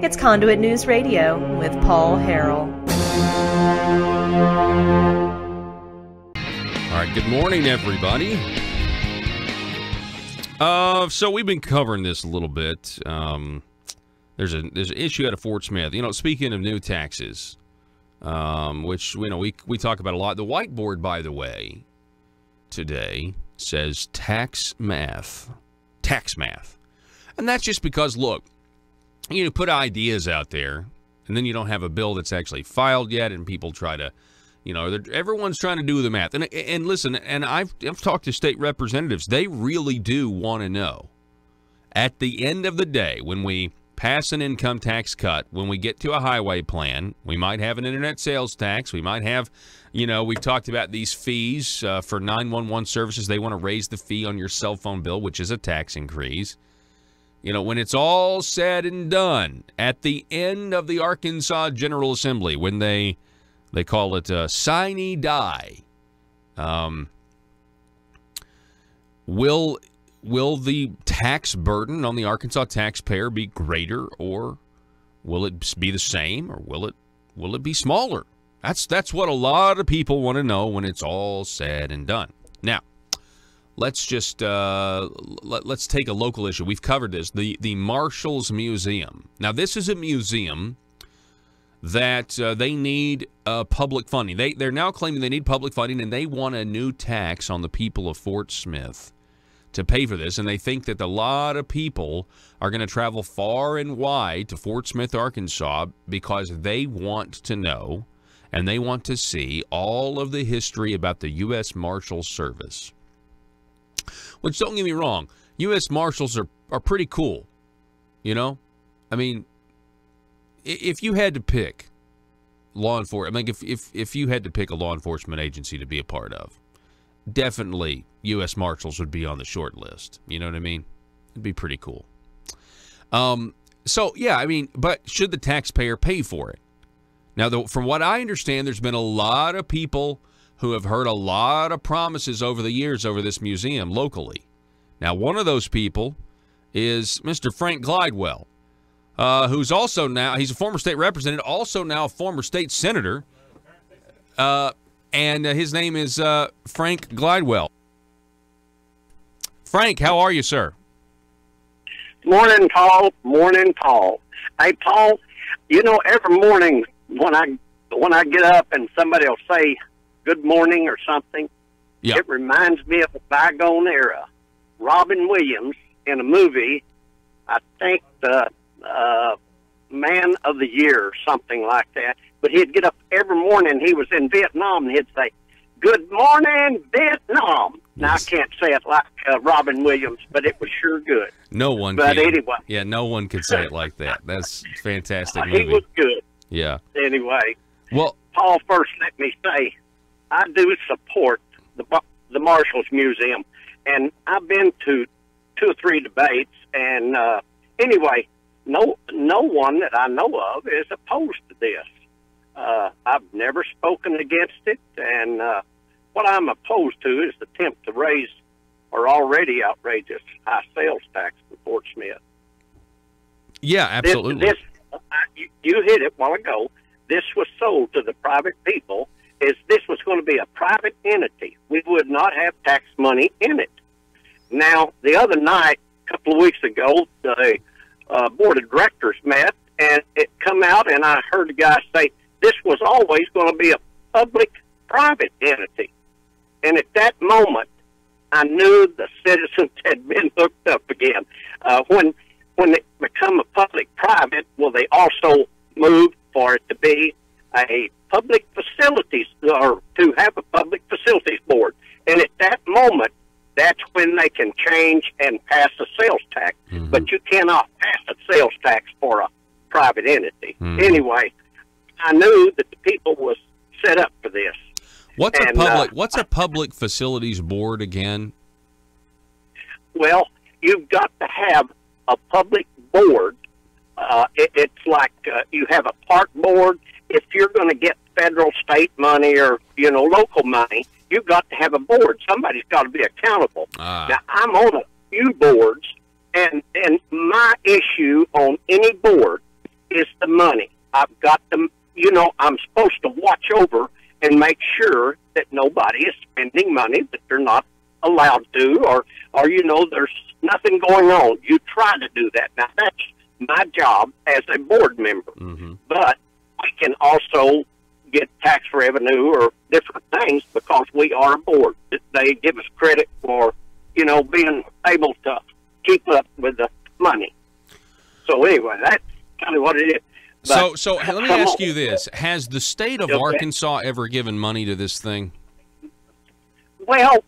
It's Conduit News Radio with Paul Harrell. All right, good morning, everybody. So we've been covering this a little bit. There's an issue out of Fort Smith. You know, speaking of new taxes, which we talk about a lot. The whiteboard, by the way, today says tax math, and that's just because, look, you put ideas out there, and then you don't have a bill that's actually filed yet, and people try to, everyone's trying to do the math. And listen, and I've talked to state representatives. They really do want to know. At the end of the day, when we pass an income tax cut, when we get to a highway plan, we might have an internet sales tax. We might have, we've talked about these fees for 911 services. They want to raise the fee on your cell phone bill, which is a tax increase. When it's all said and done, at the end of the Arkansas General Assembly, when they call it sine die, will the tax burden on the Arkansas taxpayer be greater, or will it be the same, or will it be smaller? That's what a lot of people want to know when it's all said and done. Now, let's just let's take a local issue. We've covered this. The Marshall's Museum. Now, this is a museum that they need public funding. They're now claiming they need public funding, and they want a new tax on the people of Fort Smith to pay for this. And they think that a lot of people are going to travel far and wide to Fort Smith, Arkansas, because they want to know and they want to see all of the history about the U.S. Marshal Service. Which, don't get me wrong, U.S. Marshals are pretty cool, I mean, if you had to pick law enforcement, if you had to pick a law enforcement agency to be a part of, definitely U.S. Marshals would be on the short list. You know what I mean? It'd be pretty cool. So, yeah, but should the taxpayer pay for it? Now, from what I understand, there's been a lot of people who have heard a lot of promises over the years over this museum locally. Now, one of those people is Mr. Frank Glidewell, who's also now, he's a former state representative, also now a former state senator, and his name is Frank Glidewell. Frank, how are you, sir? Morning, Paul. Morning, Paul. Hey, Paul, every morning when I get up and somebody will say good morning or something, It reminds me of a bygone era. Robin Williams in a movie, I think the Man of the Year or something like that, but he'd get up every morning. He was in Vietnam, and he'd say, "Good morning, Vietnam." Now, I can't say it like Robin Williams, but it was sure good. No one but can. Anyway. Yeah, no one could say it like that. That's a fantastic movie. He was good. Yeah. Anyway, well, Paul, first let me say, I do support the Marshall's Museum, and I've been to 2 or 3 debates, and anyway, no one that I know of is opposed to this. I've never spoken against it, and what I'm opposed to is the attempt to raise our already outrageous high sales tax for Fort Smith. Yeah, absolutely. You hit it a while ago. This was sold to the private people. This was going to be a private entity. We would not have tax money in it. Now, the other night, a couple of weeks ago, the board of directors met, and it come out, and I heard the guy say this was always going to be a public-private entity. And at that moment, I knew the citizens had been hooked up again. When it become a public-private, will they also move for it to be a public facilities, or to have a public facilities board? And at that moment, that's when they can change and pass a sales tax. Mm-hmm. But you cannot pass a sales tax for a private entity. Mm-hmm. Anyway, I knew that the people was set up for this. What's a public facilities board again? Well, you've got to have a public board. It's like you have a park board. If you're going to get federal, state money, or local money, you've got to have a board. Somebody's got to be accountable. Now, I'm on a few boards, and my issue on any board money. I've got to, I'm supposed to watch over and make sure that nobody is spending money that they're not allowed to, or there's nothing going on. You try to do that. Now, that's my job as a board member. Mm-hmm. But we can also get tax revenue or different things because we are a board. They give us credit for, being able to keep up with the money. So anyway, that's kind of what it is. But, so let me ask you this. Has the state of Arkansas ever given money to this thing? Well,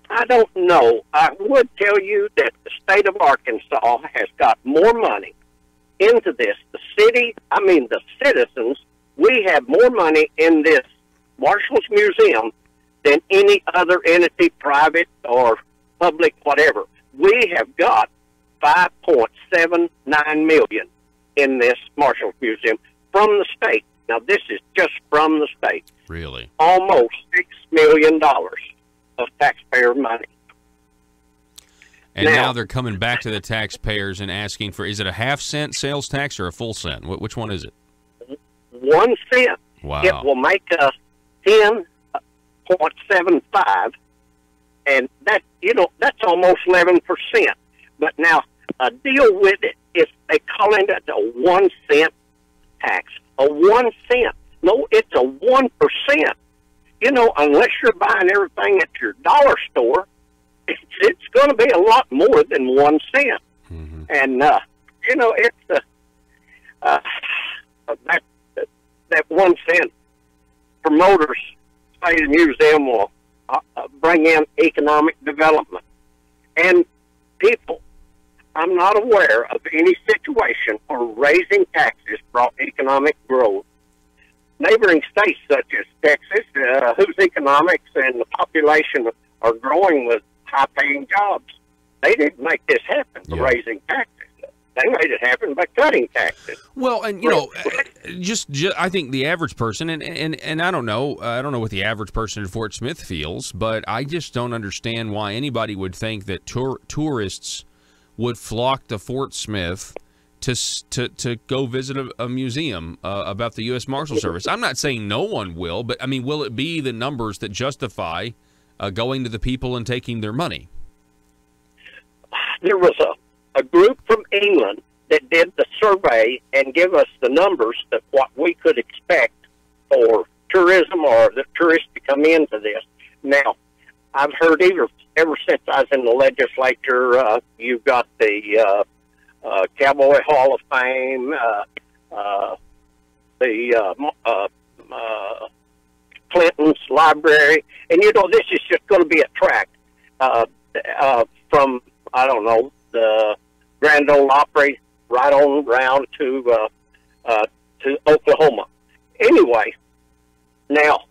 I don't know. I would tell you that the state of Arkansas has got more money into this. The citizens, we have more money in this Marshall's Museum than any other entity, private or public, whatever. We have got $5.79 million in this Marshall's Museum from the state. Now, this is just from the state. Really? Almost $6 million of taxpayer money. And now they're coming back to the taxpayers and asking for, is it a half-cent sales tax or a full cent? Which one is it? 1 cent. Wow. It will make us 10.75, and that's almost 11%. But now, a deal with it is they call it a 1 cent tax. A 1 cent. No, it's a 1%. Unless you're buying everything at your dollar store, it's going to be a lot more than 1 cent. Mm-hmm. And, it's that 1 cent promoters say the museum will bring in economic development. And people, I'm not aware of any situation where raising taxes brought economic growth. Neighboring states such as Texas, whose economics and the population are growing with high-paying jobs, they didn't make this happen by raising taxes. They made it happen by cutting taxes. Well, and just I think the average person, and I don't know what the average person in Fort Smith feels, but I just don't understand why anybody would think that tourists would flock to Fort Smith to go visit a museum about the U.S. Marshal Service. I'm not saying no one will, but I mean, will it be the numbers that justify going to the people and taking their money? There was a group from England that did the survey and give us the numbers that what we could expect for tourism or the tourists to come into this. Now, I've heard ever since I was in the legislature, you've got the Cowboy Hall of Fame, the Clinton's Library, and this is just going to be a tract from, I don't know, the Grand Ole Opry right on around to Oklahoma. Anyway, now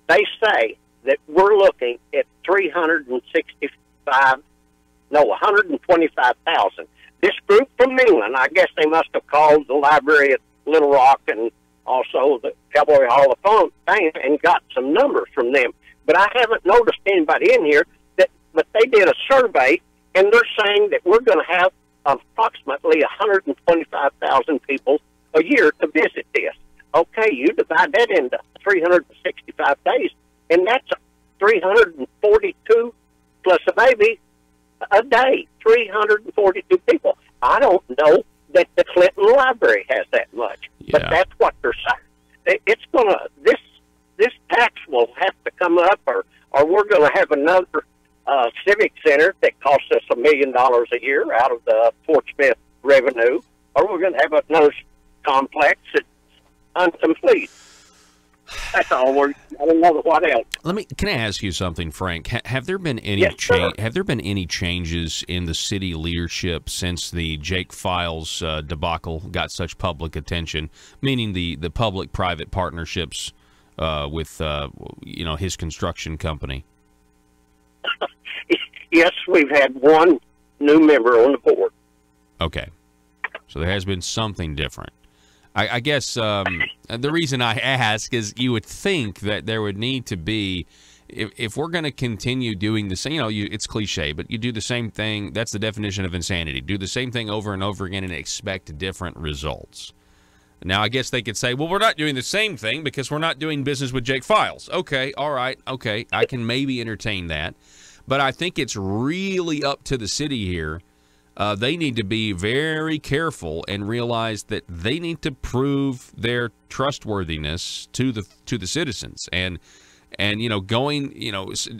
they say that we're looking at 125,000. This group from England, I guess they must have called the library at Little Rock and also the Cowboy Hall of Fame and got some numbers from them. But I haven't noticed anybody in here but they did a survey, and they're saying that we're going to have approximately 125,000 people a year to visit this. Okay, you divide that into 365 days, and that's 342 plus a baby a day, 342 people. I don't know that the Clinton Library has that much, but that's what they're saying. It's this tax will have to come up, or we're going to have another civic center that costs us $1 million a year out of the Fort Smith revenue, or we're going to have another complex that's incomplete. That's all. I don't know what else. Can I ask you something, Frank? Have there been any Have there been any changes in the city leadership since the Jake Files debacle got such public attention? Meaning the public-private partnerships with his construction company. Yes, we've had one new member on the board. Okay, so there has been something different. I guess the reason I ask is you would think that there would need to be, if we're going to continue doing the same, it's cliche, but you do the same thing. That's the definition of insanity. Do the same thing over and over again and expect different results. Now, I guess they could say, well, we're not doing the same thing because we're not doing business with Jake Files. Okay, all right, okay, I can maybe entertain that. But I think it's really up to the city here. They need to be very careful and realize that they need to prove their trustworthiness to the citizens. And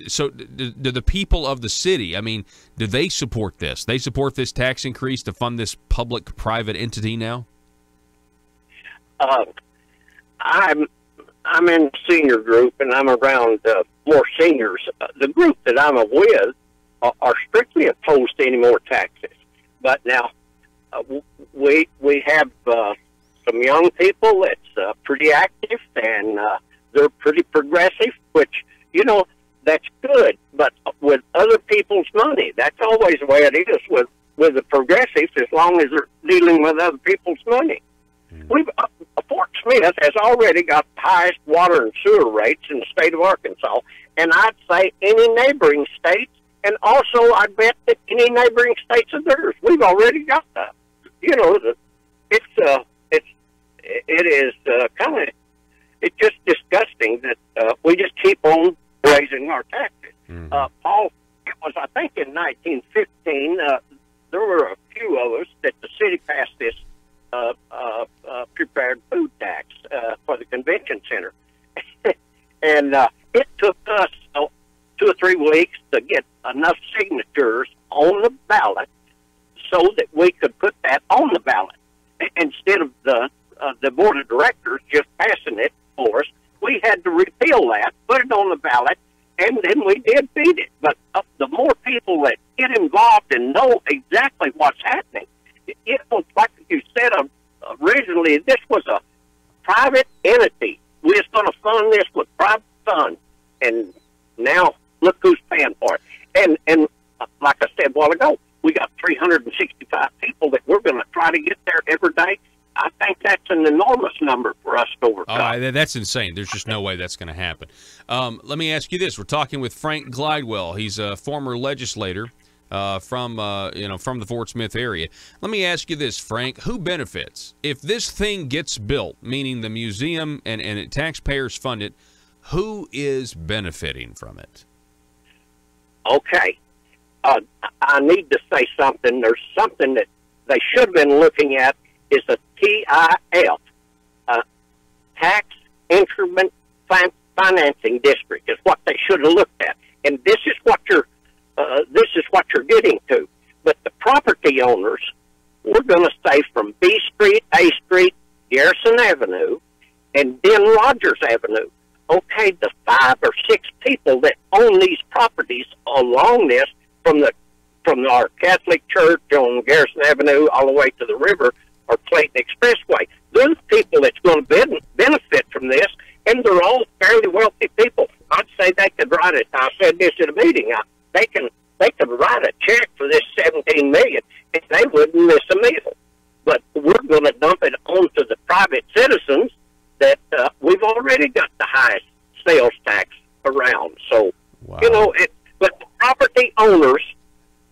so do the people of the city, I mean, do they support this? They support this tax increase to fund this public-private entity now? I'm in the senior group, and I'm around more seniors. The group that I'm with are strictly opposed to any more taxes. But now we have some young people that's pretty active, and they're pretty progressive, which, that's good. But with other people's money, that's always the way it is with the progressives, as long as they're dealing with other people's money. Fort Smith has already got the highest water and sewer rates in the state of Arkansas, and I'd say any neighboring states, and also I bet that any neighboring states of theirs, we've already got that. It's just disgusting that we just keep on raising our taxes. Paul, it was, I think, in 1915, there were a few of us that the city passed this prepared food tax for the convention center. And it took us 2 or 3 weeks to get enough signatures on the ballot so that we could put that on the ballot. Instead of the board of directors just passing it for us, we had to repeal that, put it on the ballot, and then we did beat it. But the more people that get involved and know exactly what's happening, like you said originally, this was a private entity. We was going to fund this with private funds, and now look who's paying for it. And like I said a while ago, we got 365 people that we're going to try to get there every day. I think that's an enormous number for us to overcome. Oh, that's insane. There's just no way that's going to happen. Let me ask you this. We're talking with Frank Glidewell. He's a former legislator from the Fort Smith area. Let me ask you this, Frank. Who benefits? If this thing gets built, meaning the museum and taxpayers fund it, who is benefiting from it? Okay. I need to say something. There's something that they should have been looking at is a TIF, Tax Increment Financing District, is what they should have looked at. And this is what you're getting to. But the property owners, we're going to say from B Street, A Street, Garrison Avenue, and then Rogers Avenue. Okay, the 5 or 6 people that own these properties along this, from our Catholic Church on Garrison Avenue all the way to the river or Clayton Expressway, they're the people that's going to benefit from this, and they're all fairly wealthy people. I'd say they could write it. I said this at a meeting. They could write a check for this $17 million, and they wouldn't miss a meal. But we're going to dump it onto the private citizens that we've already got the highest sales tax around. So, wow. But the property owners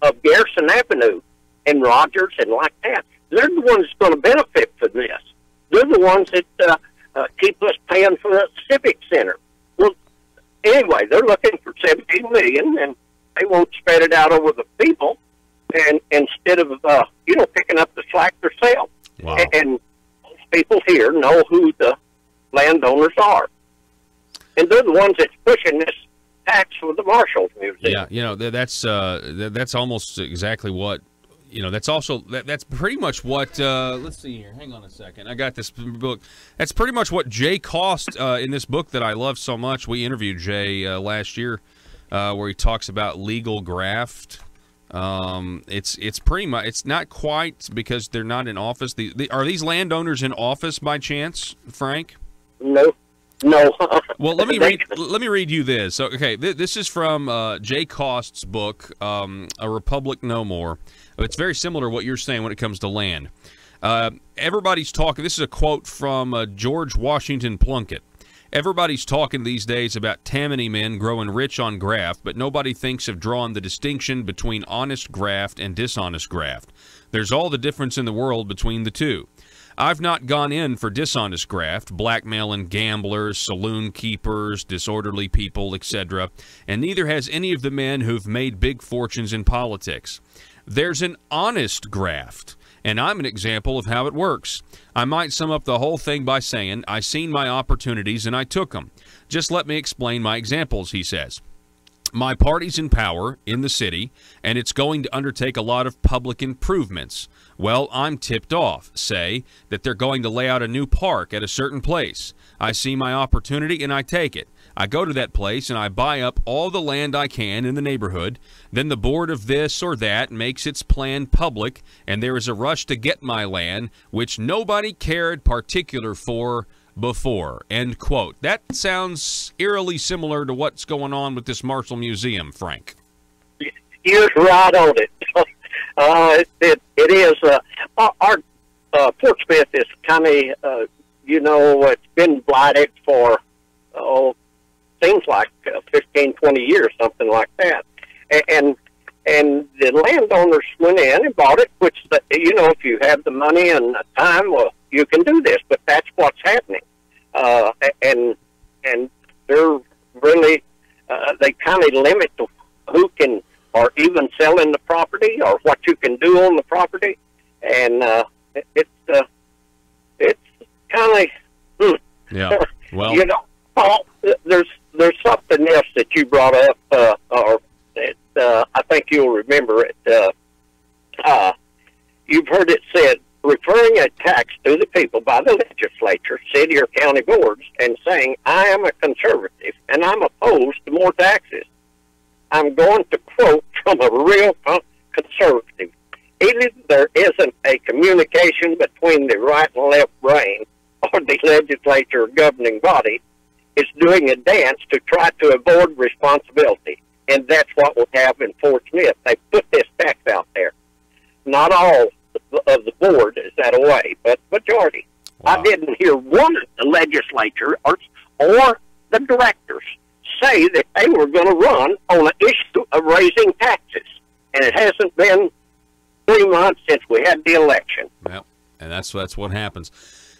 of Garrison Avenue and Rogers and like that, they're the ones that's going to benefit from this. They're the ones that keep us paying for the Civic Center. Well, anyway, they're looking for $17 million, and they won't spread it out over the people, and instead of picking up the slack themselves. Wow. And most people here know who the landowners are, and they're the ones that's pushing this tax for the Marshall Museum. Yeah, that's almost exactly what. That's pretty much what. Let's see here. Hang on a second. I got this book. That's pretty much what Jay Cost in this book that I love so much. We interviewed Jay last year, where he talks about legal graft. It's pretty much. It's not quite because they're not in office. Are these landowners in office by chance, Frank? No. Well, let me read you this. Okay, this is from Jay Cost's book, A Republic No More. It's very similar to what you're saying when it comes to land. Everybody's talking. This is a quote from George Washington Plunkett. Everybody's talking these days about Tammany men growing rich on graft, but nobody thinks of drawing the distinction between honest graft and dishonest graft. There's all the difference in the world between the two. I've not gone in for dishonest graft, blackmailing gamblers, saloon keepers, disorderly people, etc., and neither has any of the men who've made big fortunes in politics. There's an honest graft, and I'm an example of how it works. I might sum up the whole thing by saying, I seen my opportunities and I took them. Just let me explain my examples, he says. My party's in power in the city, and it's going to undertake a lot of public improvements. Well, I'm tipped off, say, that they're going to lay out a new park at a certain place. I see my opportunity and I take it. I go to that place and I buy up all the land I can in the neighborhood. Then the board of this or that makes its plan public, and there is a rush to get my land, which nobody cared particular for before. End quote. That sounds eerily similar to what's going on with this Marshall Museum, Frank. You're right on it. It is. Our Fort Smith is kind of, it's been blighted for, seems like 15, 20 years, something like that. And the landowners went in and bought it, which, if you have the money and the time, well, you can do this, but that's what's happening. And they're really, they kind of limit who can, or even selling the property, or what you can do on the property. And it's kind of, yeah. Well, Paul, there's something else that you brought up, or I think you'll remember it. You've heard it said, referring a tax to the people by the legislature, city or county boards, and saying, I am a conservative and I'm opposed to more taxes. I'm going to quote from a real conservative. Either there isn't a communication between the right and left brain, or the legislature or governing body is doing a dance to try to avoid responsibility. And that's what we have in Fort Smith. They put this tax out there. Not all of the board is that way, but majority. Wow. I didn't hear one of the legislature or the directors say that they were going to run on an issue of raising taxes. And it hasn't been 3 months since we had the election. Yep, and that's what happens.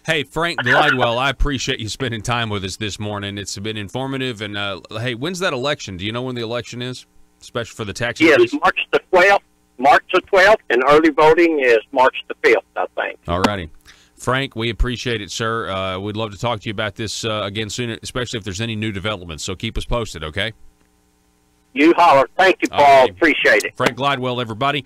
Hey, Frank Glidewell, I appreciate you spending time with us this morning. It's been informative. And, hey, when's that election? Do you know when the election is, especially for the tax increase? Yes, March the 12th. March the 12th, and early voting is March the 5th, I think. All righty. Frank, we appreciate it, sir. We'd love to talk to you about this again soon, especially if there's any new developments. So keep us posted, okay? You holler. Thank you, Paul. Appreciate it. Frank Glidewell, everybody.